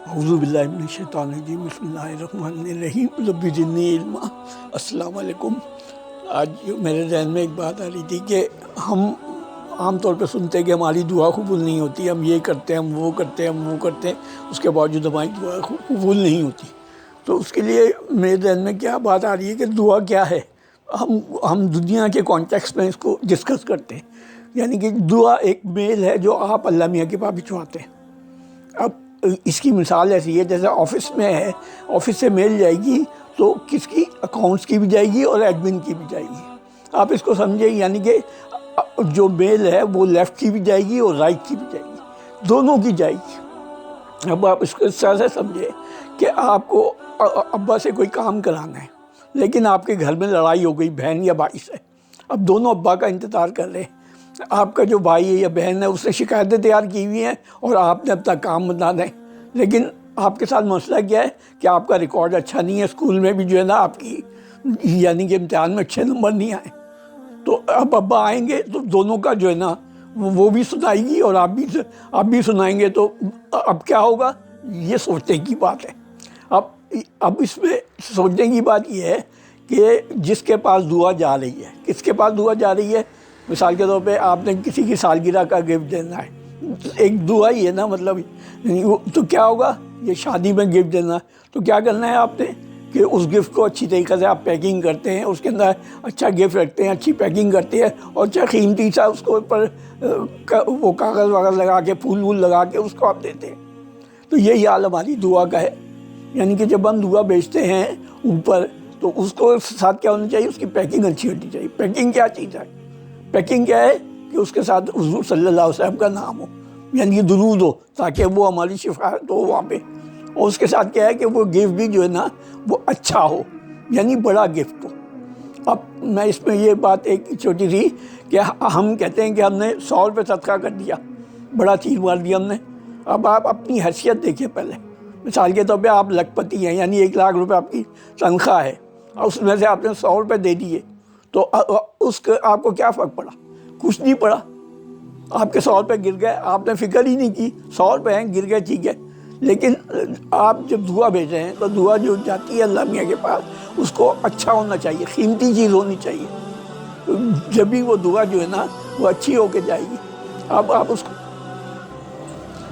اعوذ باللہ من الشیطان الرجیم، بسم اللہ الرحمن الرحیم، رب زدنی علما۔ السلام علیکم۔ آج میرے ذہن میں ایک بات آ رہی تھی کہ ہم عام طور پہ سنتے ہیں کہ ہماری دعا قبول نہیں ہوتی، ہم یہ کرتے ہیں، ہم وہ کرتے ہیں، ہم وہ کرتے ہیں، اس کے باوجود ہماری دعا قبول نہیں ہوتی۔ تو اس کے لیے میرے ذہن میں کیا بات آ رہی ہے کہ دعا کیا ہے۔ ہم دنیا کے کانٹیکسٹ میں اس کو ڈسکس کرتے ہیں، یعنی کہ دعا ایک میل ہے جو آپ اللہ میاں کے پاس بھجواتے ہیں۔ اب اس کی مثال ایسی ہے جیسے آفس میں ہے، آفس سے میل جائے گی تو کس کی؟ اکاؤنٹس کی بھی جائے گی اور ایڈمن کی بھی جائے گی۔ آپ اس کو سمجھیں، یعنی کہ جو میل ہے وہ لیفٹ کی بھی جائے گی اور رائٹ کی بھی جائے گی، دونوں کی جائے گی۔ اب آپ اس کو اس طرح سے سمجھیں کہ آپ کو ابا سے کوئی کام کرانا ہے، لیکن آپ کے گھر میں لڑائی ہو گئی بہن یا بھائی سے۔ اب دونوں ابا کا انتظار کر رہے ہیں۔ آپ کا جو بھائی ہے یا بہن ہے اس نے شکایتیں تیار کی ہوئی ہیں اور آپ نے اپنا کام بتا دیں، لیکن آپ کے ساتھ مسئلہ کیا ہے کہ آپ کا ریکارڈ اچھا نہیں ہے، اسکول میں بھی جو ہے نا آپ کی یعنی کہ امتحان میں اچھے نمبر نہیں آئے۔ تو اب ابا آئیں گے تو دونوں کا جو ہے نا وہ بھی سنائے گی اور آپ بھی سنائیں گے، تو اب کیا ہوگا؟ یہ سوچنے کی بات ہے۔ اب اس میں سوچنے کی بات یہ ہے کہ جس کے پاس دعا جا رہی ہے، کس کے پاس دعا جا رہی ہے؟ مثال کے طور پہ آپ نے کسی کی سالگرہ کا گفٹ دینا ہے، ایک دعا ہی ہے نا، مطلب تو کیا ہوگا؟ یہ شادی میں گفٹ دینا ہے تو کیا کرنا ہے آپ نے کہ اس گفٹ کو اچھی طریقے سے آپ پیکنگ کرتے ہیں، اس کے اندر اچھا گفٹ رکھتے ہیں، اچھی پیکنگ کرتے ہیں اور اچھا قیمتی سا اس کو اوپر وہ کاغذ وغیرہ لگا کے پھول وول لگا کے اس کو آپ دیتے ہیں۔ تو یہی حال ہماری دعا کا ہے، یعنی کہ جب ہم دعا بیچتے ہیں اوپر تو اس کو ساتھ کیا ہونا چاہیے؟ اس کی پیکنگ اچھی ہونی چاہیے۔ پیکنگ کیا چیز ہے؟ پیکنگ کیا ہے کہ اس کے ساتھ حضور صلی اللہ علیہ وسلم کا نام ہو، یعنی کہ درود ہو، تاکہ وہ ہماری شفاعت ہو وہاں پہ۔ اور اس کے ساتھ کیا ہے کہ وہ گفٹ بھی جو ہے نا وہ اچھا ہو، یعنی بڑا گفٹ ہو۔ اب میں اس میں یہ بات ایک چھوٹی سی کہ ہم کہتے ہیں کہ ہم نے 100 روپے صدقہ کر دیا، بڑا تیر مار دیا ہم نے۔ اب آپ اپنی حیثیت دیکھیں پہلے۔ مثال کے طور پہ آپ لکھ پتی ہیں، یعنی 1 لاکھ روپے آپ کی تنخواہ ہے اور اس میں سے آپ نے 100 روپے دے دیے، تو اس کا آپ کو کیا فرق پڑا؟ کچھ نہیں پڑا۔ آپ کے 100 روپے گر گئے، آپ نے فکر ہی نہیں کی، 100 روپے ہیں گر گئے، ٹھیک ہے۔ لیکن آپ جب دعا بھیج رہے ہیں تو دعا جو جاتی ہے اللہ میاں کے پاس، اس کو اچھا ہونا چاہیے، قیمتی چیز ہونی چاہیے، جب بھی وہ دعا جو ہے نا وہ اچھی ہو کے جائے گی۔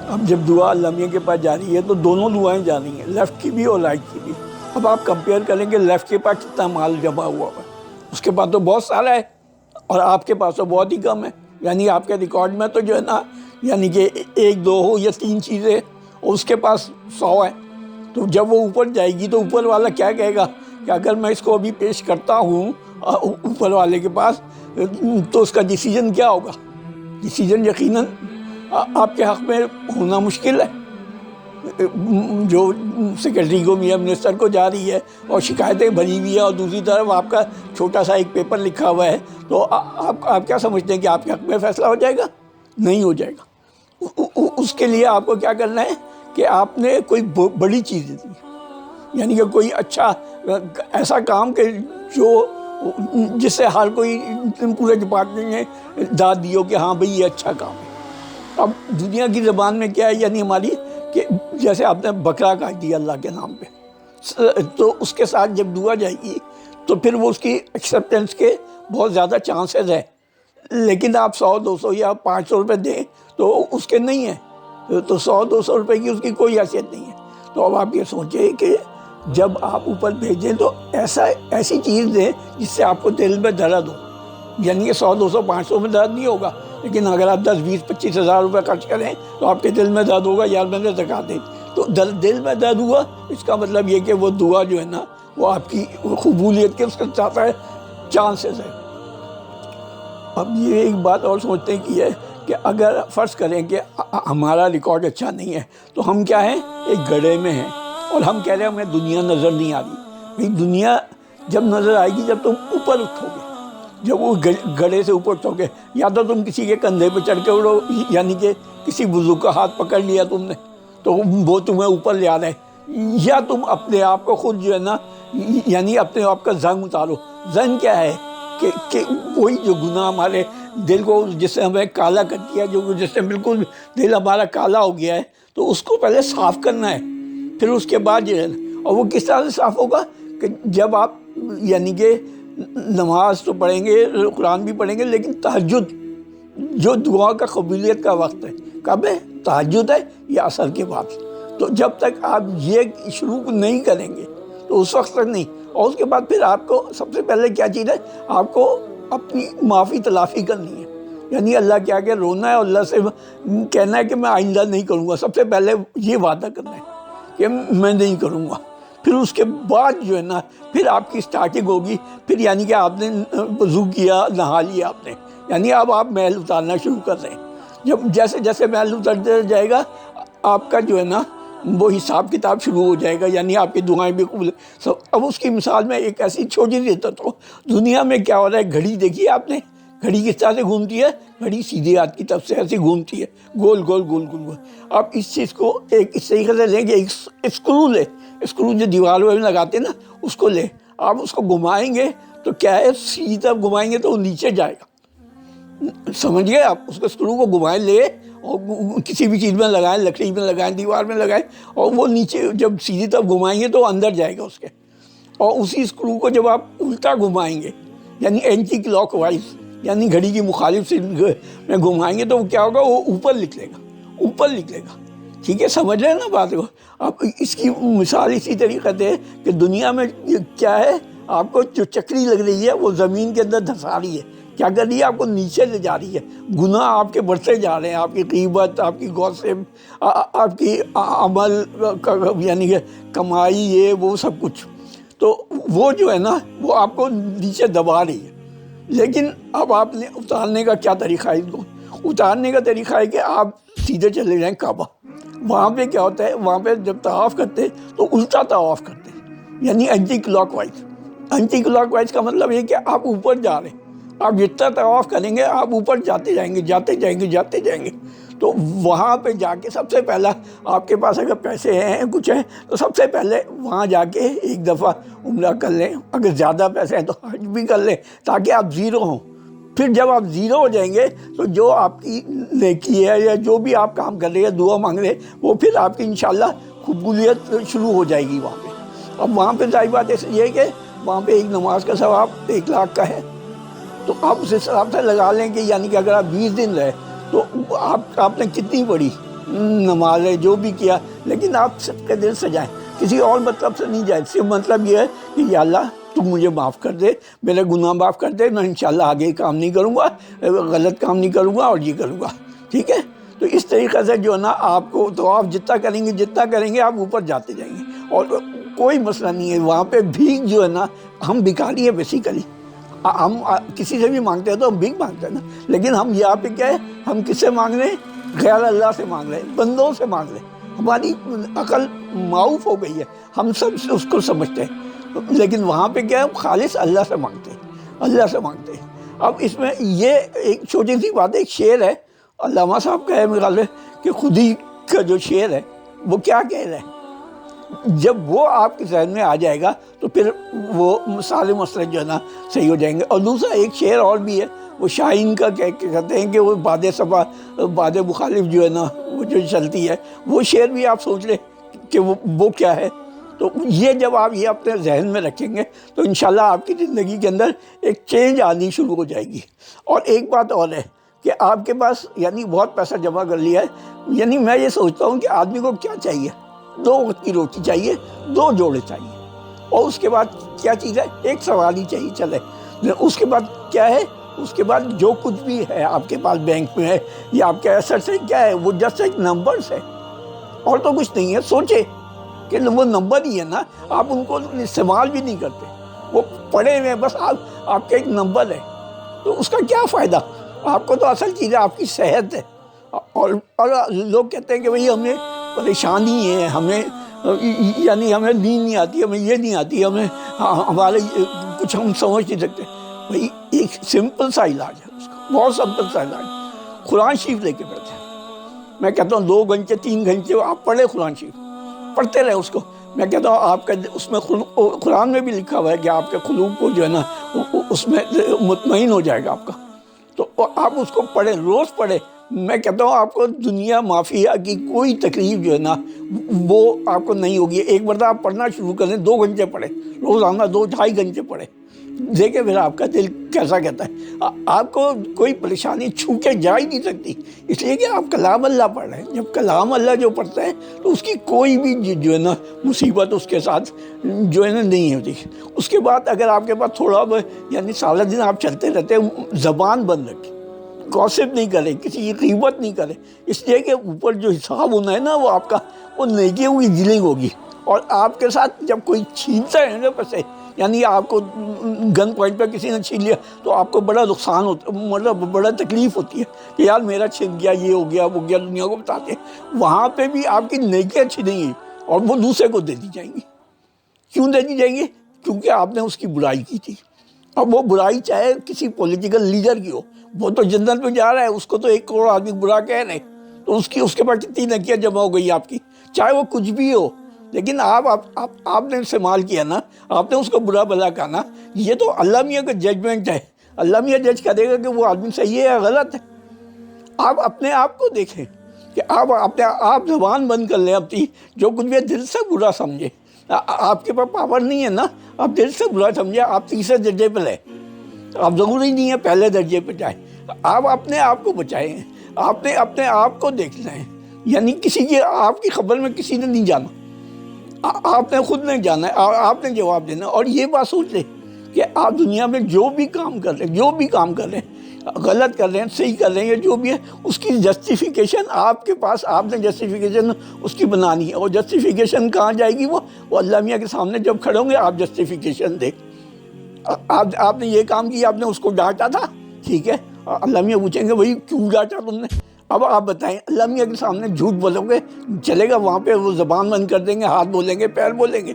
اب جب دعا اللہ میاں کے پاس جا رہی ہے تو دونوں دعائیں جا رہی ہیں، لیفٹ کی بھی اور رائٹ کی بھی۔ اب آپ کمپیئر کریں کہ لیفٹ کے پاس کتنا مال جمع ہوا ہے، اس کے پاس تو بہت سارا ہے اور آپ کے پاس تو بہت ہی کم ہے، یعنی آپ کے ریکارڈ میں تو جو ہے نا یعنی کہ 1 2 ہو یا 3 چیزیں اور اس کے پاس 100 ہے۔ تو جب وہ اوپر جائے گی تو اوپر والا کیا کہے گا کہ اگر میں اس کو ابھی پیش کرتا ہوں اوپر والے کے پاس تو اس کا ڈیسیجن کیا ہوگا؟ ڈیسیجن یقیناً آپ کے حق میں ہونا مشکل ہے۔ جو سیکرٹری کو یا منسٹر کو جا رہی ہے اور شکایتیں بھری ہوئی ہے اور دوسری طرف آپ کا چھوٹا سا ایک پیپر لکھا ہوا ہے، تو آپ کیا سمجھتے ہیں کہ آپ کے حق میں فیصلہ ہو جائے گا؟ نہیں ہو جائے گا۔ اس کے لیے آپ کو کیا کرنا ہے کہ آپ نے کوئی بڑی چیز دی، یعنی کہ کوئی اچھا ایسا کام کہ جس سے ہر کوئی پورے ڈپارٹمنٹ میں داد دی ہو کہ ہاں بھئی یہ اچھا کام ہے۔ اب دنیا کی زبان میں کیا ہے، یعنی ہماری کہ جیسے آپ نے بکرا کاٹ دیا اللہ کے نام پہ، تو اس کے ساتھ جب دعا جائے گی تو پھر وہ اس کی ایکسیپٹنس کے بہت زیادہ چانسز ہیں، لیکن آپ 100 200 یا 500 روپے دیں تو اس کے نہیں ہیں، تو 100 200 روپے کی اس کی کوئی حیثیت نہیں ہے۔ تو اب آپ یہ سوچیں کہ جب آپ اوپر بھیجیں تو ایسی چیز دیں جس سے آپ کو دل میں درد ہو، یعنی کہ 100 200 500 میں درد نہیں ہوگا، لیکن اگر آپ 10 20 25 ہزار روپے خرچ کریں تو آپ کے دل میں درد ہوگا، یار میں نے زکوٰۃ دی۔ تو دل میں درد ہوا، اس کا مطلب یہ کہ وہ دعا جو ہے نا وہ آپ کی قبولیت کے اس کا چاہتا ہے چانسز ہے۔ اب یہ ایک بات اور سوچنے کی ہے کہ اگر فرض کریں کہ ہمارا ریکارڈ اچھا نہیں ہے تو ہم کیا ہیں؟ ایک گڑھے میں ہیں اور ہم کہہ رہے ہیں ہمیں دنیا نظر نہیں آ رہی۔ دنیا جب نظر آئے گی جب تم اوپر اٹھو گے، جب وہ گڑھے سے اوپر اٹھو گے، یا تو تم کسی کے کندھے پہ چڑھ کے اڑو، یعنی کہ کسی بزرگ کا ہاتھ پکڑ لیا تم نے تو وہ تمہیں اوپر لے آ رہے ہیں، یا تم اپنے آپ کو خود جو ہے نا یعنی اپنے آپ کا زنگ اتارو۔ زنگ کیا ہے کہ وہی جو گناہ ہمارے دل کو جس سے ہمیں کالا کر دیا، جس سے بالکل دل ہمارا کالا ہو گیا ہے، تو اس کو پہلے صاف کرنا ہے۔ پھر اس کے بعد جو ہے اور وہ کس طرح سے صاف ہوگا کہ جب آپ یعنی کہ نماز تو پڑھیں گے، قرآن بھی پڑھیں گے، لیکن تہجد جو دعا کا قبولیت کا وقت ہے کب ہے؟ تہجد ہے یا عصر کے بعد. تو جب تک آپ یہ شروع نہیں کریں گے تو اس وقت تک نہیں. اور اس کے بعد پھر آپ کو سب سے پہلے کیا چیز ہے؟ آپ کو اپنی معافی تلافی کرنی ہے. یعنی اللہ کیا کہ رونا ہے اور اللہ سے کہنا ہے کہ میں آئندہ نہیں کروں گا. سب سے پہلے یہ وعدہ کرنا ہے کہ میں نہیں کروں گا. پھر اس کے بعد جو ہے نا پھر آپ کی سٹارٹنگ ہوگی. پھر یعنی کہ آپ نے وضو کیا، نہا لیا آپ نے، یعنی اب آپ محل اتارنا شروع کر رہے ہیں. جب جیسے جیسے محل اترتا جائے گا آپ کا جو ہے نا وہ حساب کتاب شروع ہو جائے گا. یعنی آپ کی دعائیں بھی قبول. اب اس کی مثال میں ایک ایسی چھوٹی سی دیتا ہوں. دنیا میں کیا ہو رہا ہے؟ گھڑی دیکھی آپ نے؟ گھڑی کس طرح سے گھومتی ہے؟ گھڑی سیدھے ہاتھ کی طرف سے ایسی گھومتی ہے، گول گول گول گول گول. آپ اس چیز کو ایک اس طریقے سے لیں کہ ایک اسکرو لے، اسکرو جو دیواروں میں لگاتے ہیں نا اس کو لے. آپ اس کو گھمائیں گے تو کیا ہے؟ سیدھی طرف گھمائیں گے تو وہ نیچے جائے گا. سمجھ گئے آپ؟ اس کو اسکرو کو گھمائیں لے اور کسی بھی چیز میں لگائیں، لکڑی میں لگائیں، دیوار میں لگائیں، اور وہ نیچے جب سیدھی طرف گھمائیں گے تو وہ اندر جائے گا اس کے. اور اسی اسکرو کو جب آپ الٹا گھمائیں گے یعنی اینٹی کلاک وائز یعنی گھڑی کی مخالف سے میں گھمائیں گے تو وہ کیا ہوگا؟ وہ اوپر نکلے گا، اوپر نکلے گا. ٹھیک ہے؟ سمجھ رہے ہیں نا بات کو؟ اب اس کی مثال اسی طریقے سے ہے کہ دنیا میں کیا ہے؟ آپ کو جو چکری لگ رہی ہے وہ زمین کے اندر دھسا رہی ہے. کیا کر رہی ہے؟ آپ کو نیچے لے جا رہی ہے. گناہ آپ کے بڑھتے جا رہے ہیں، آپ کی غیبت، آپ کی گوسپ، آپ کی عمل یعنی کہ کمائی، یہ وہ سب کچھ. تو وہ جو ہے نا وہ آپ کو نیچے دبا رہی ہے. لیکن اب آپ نے اتارنے کا کیا طریقہ ہے؟ اس کو اتارنے کا طریقہ ہے کہ آپ سیدھے چلے جائیں کعبہ. وہاں پہ کیا ہوتا ہے؟ وہاں پہ جب طواف کرتے ہیں تو الٹا طواف کرتے ہیں یعنی anticlockwise. Anticlockwise کا مطلب یہ کہ آپ اوپر جا رہے ہیں. آپ جتنا طواف کریں گے آپ اوپر جاتے جائیں گے، جاتے جائیں گے، جاتے جائیں گے. تو وہاں پہ جا کے سب سے پہلا آپ کے پاس اگر پیسے ہیں، کچھ ہیں، تو سب سے پہلے وہاں جا کے ایک دفعہ عمرہ کر لیں. اگر زیادہ پیسے ہیں تو حج بھی کر لیں تاکہ آپ زیرو ہوں. پھر جب آپ زیرو ہو جائیں گے تو جو آپ کی نیکی ہے یا جو بھی آپ کام کر رہے ہیں، دعا مانگ رہے ہیں، وہ پھر آپ کی انشاءاللہ قبولیت شروع ہو جائے گی وہاں پہ. اب وہاں پہ ظاہر بات یہ ہے کہ وہاں پہ ایک نماز کا ثواب 1 لاکھ کا ہے. تو آپ اس حساب سے لگا لیں کہ یعنی کہ اگر آپ 20 دن رہے تو آپ نے کتنی بڑی نماز ہے، جو بھی کیا. لیکن آپ سب کے دل سے جائیں، کسی اور مطلب سے نہیں جائیں. صرف مطلب یہ ہے کہ یا اللہ تو مجھے معاف کر دے، میرے گناہ معاف کر دے، میں انشاءاللہ آگے کام نہیں کروں گا، غلط کام نہیں کروں گا اور یہ کروں گا. ٹھیک ہے؟ تو اس طریقے سے جو ہے نا آپ کو طواف جتنا کریں گے آپ اوپر جاتے جائیں گے. اور کوئی مسئلہ نہیں ہے. وہاں پہ بھیک جو ہے نا، ہم بھکاری ہیں بیسیکلی. ہم کسی سے بھی مانگتے ہیں تو ہم بھیک مانگتے ہیں نا. لیکن ہم یہاں پہ کیا ہے؟ ہم کس سے مانگ رہے ہیں؟ غیر اللہ سے مانگ رہے ہیں، بندوں سے مانگ رہے ہیں. ہماری عقل معاف ہو گئی ہے، ہم سب اس کو سمجھتے ہیں. لیکن وہاں پہ کیا ہے؟ خالص اللہ سے مانگتے ہیں، اللہ سے مانگتے ہیں. اب اس میں یہ ایک چھوٹی سی بات ہے. ایک شعر ہے علامہ صاحب کا ہے میرے خیال میں کہ خودی کا جو شعر ہے وہ کیا کہہ رہے ہیں؟ جب وہ آپ کے ذہن میں آ جائے گا تو پھر وہ سارے مسئلے جو ہے نا صحیح ہو جائیں گے. اور دوسرا ایک شعر اور بھی ہے، وہ شاہین کا کہتے ہیں کہ وہ باد صبا باد مخالف جو ہے نا وہ جو چلتی ہے، وہ شعر بھی آپ سوچ لیں کہ وہ کیا ہے. تو یہ جب آپ یہ اپنے ذہن میں رکھیں گے تو انشاءاللہ آپ کی زندگی کے اندر ایک چینج آنی شروع ہو جائے گی. اور ایک بات اور ہے کہ آپ کے پاس یعنی بہت پیسہ جمع کر لیا ہے. یعنی میں یہ سوچتا ہوں کہ آدمی کو کیا چاہیے؟ 2 وقت کی روٹی چاہیے، 2 جوڑے چاہیے. اور اس کے بعد کیا چیز ہے؟ ایک سواری چاہیے چلے. اس کے بعد کیا ہے؟ اس کے بعد جو کچھ بھی ہے آپ کے پاس بینک میں ہے یا آپ کے ایسٹ سے کیا ہے، وہ جسٹ ایک نمبرز ہے اور تو کچھ نہیں ہے. سوچے کہ وہ نمبر ہی ہے نا، آپ ان کو استعمال بھی نہیں کرتے، وہ پڑے ہوئے ہیں، بس آپ کا ایک نمبر ہے. تو اس کا کیا فائدہ؟ آپ کو تو اصل چیز ہے آپ کی صحت ہے. اور لوگ کہتے ہیں کہ بھئی ہمیں پریشانی ہے، ہمیں یعنی ہمیں نیند نہیں آتی، ہمیں یہ نہیں آتی، ہمیں ہمارے کچھ ہم سمجھ نہیں سکتے. بھئی ایک سمپل سا علاج ہے اس کا، بہت سمپل سا علاج. قرآن شریف لے کے بیٹھے. میں کہتا ہوں 2 گھنٹے 3 گھنٹے آپ پڑھیں قرآن شریف، پڑھتے رہیں اس کو. میں کہتا ہوں آپ کا اس میں قرآن میں بھی لکھا ہوا ہے کہ آپ کے قلوب کو جو ہے نا اس میں مطمئن ہو جائے گا آپ کا. تو آپ اس کو پڑھیں، روز پڑھیں. میں کہتا ہوں آپ کو دنیا مافیا کی کوئی تکلیف جو ہے نا وہ آپ کو نہیں ہوگی. ایک مرتبہ آپ پڑھنا شروع کریں, 2 گھنٹے پڑھیں روزانہ, 2-2.5 گھنٹے پڑھیں, دیکھیں پھر آپ کا دل کیسا کہتا ہے. آپ کو کوئی پریشانی چھو کے جا ہی نہیں سکتی, اس لیے کہ آپ کلام اللہ پڑھ رہے ہیں. جب کلام اللہ جو پڑھتے ہیں تو اس کی کوئی بھی جو ہے نا مصیبت اس کے ساتھ جو ہے نا نہیں ہوتی. اس کے بعد اگر آپ کے پاس تھوڑا یعنی سارا دن آپ چلتے رہتے ہیں, زبان بند رکھیں, گوسپ نہیں کریں, کسی کی غیبت نہیں کریں, اس لیے کہ اوپر جو حساب ہونا ہے نا وہ آپ کا وہ نیکیوں کی ڈیلنگ ہوگی. اور آپ کے ساتھ جب کوئی چھینتا ہے نا پیسے, یعنی آپ کو گن پوائنٹ پہ کسی نے چھین لیا تو آپ کو بڑا نقصان ہوتا, مطلب بڑا تکلیف ہوتی ہے کہ یار میرا چھن گیا, یہ ہو گیا, وہ گیا, دنیا کو بتاتے ہیں. وہاں پہ بھی آپ کی نیکیاں چھنیں گی اور وہ دوسرے کو دے دی جائیں گی. کیوں دے دی جائیں گی؟ کیونکہ آپ نے اس کی برائی کی تھی. اب وہ برائی چاہے کسی پولیٹیکل لیڈر کی ہو, وہ تو جنت میں جا رہا ہے, اس کو تو 1 کروڑ آدمی برا کہہ رہے, تو اس کے پاس کتنی نیکیاں جمع ہو گئی آپ کی, چاہے وہ کچھ بھی ہو. لیکن آپ نے استعمال کیا نا, آپ نے اس کو برا بھلا کہا نا, یہ تو اللہ میاں کا ججمنٹ ہے. اللہ میاں جج کرے گا کہ وہ آدمی صحیح ہے یا غلط ہے. آپ اپنے آپ کو دیکھیں کہ آپ زبان بند کر لیں اپنی, جو کچھ بھی دل سے برا سمجھے. آپ کے پاس پاور نہیں ہے نا, آپ دل سے برا سمجھے, آپ تیسرے درجے پہ لیں, آپ ضروری نہیں ہے پہلے درجے پہ جائیں. آپ اپنے آپ کو بچائیں, آپ نے اپنے آپ کو دیکھنا ہے. یعنی کسی کی آپ کی خبر میں کسی نے نہیں جانا, آپ نے خود نے جانا ہے, آپ نے جواب دینا. اور یہ بات سوچ لیں کہ آپ دنیا میں جو بھی کام کر رہے ہیں, غلط کر رہے ہیں, صحیح کر رہے ہیں, جو بھی ہے اس کی جسٹیفیکیشن آپ کے پاس, آپ نے جسٹیفیکیشن اس کی بنانی ہے. اور جسٹیفیکیشن کہاں جائے گی؟ وہ اللہ میاں کے سامنے جب کھڑے ہوں گے آپ جسٹیفیکیشن دیں. آپ نے یہ کام کیا, آپ نے اس کو ڈانٹا تھا, ٹھیک ہے, اللہ میاں پوچھیں گے وہی کیوں ڈانٹا تم نے. اب آپ بتائیں, اللہ میاں کے سامنے جھوٹ بولو گے چلے گا؟ وہاں پہ وہ زبان بند کر دیں گے, ہاتھ بولیں گے, پیر بولیں گے.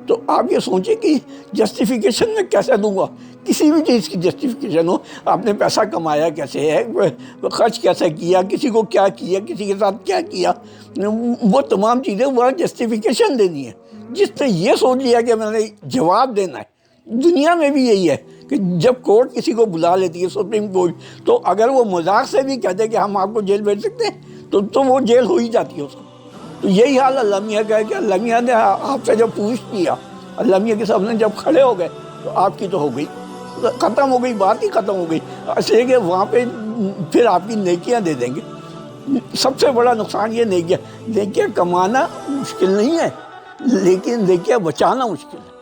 تو آپ یہ سوچیں کہ جسٹیفیکیشن میں کیسے دوں گا؟ کسی بھی چیز کی جسٹیفیکیشن ہو, آپ نے پیسہ کمایا کیسے ہے, خرچ کیسے کیا, کسی کو کیا کیا, کسی کے ساتھ کیا کیا, وہ تمام چیزیں وہاں جسٹیفیکیشن دینی ہے. جس نے یہ سوچ لیا کہ میں نے جواب دینا ہے, دنیا میں بھی یہی ہے کہ جب کورٹ کسی کو بلا لیتی ہے, سپریم کورٹ, تو اگر وہ مذاق سے بھی کہتے کہ ہم آپ کو جیل بھیج سکتے ہیں تو وہ جیل ہو ہی جاتی ہے اس کو. تو یہی حال اللہ میاں کا ہے کہ اللہ میاں نے آپ سے جب پوچھ کیا, اللہ میاں کے سامنے جب کھڑے ہو گئے تو آپ کی تو ہو گئی, ختم ہو گئی, بات ہی ختم ہو گئی. اس لیے کہ وہاں پہ پھر آپ کی نیکیاں دے دیں گے. سب سے بڑا نقصان یہ نیکیاں کمانا مشکل نہیں ہے, لیکن نیکیاں بچانا مشکل ہے.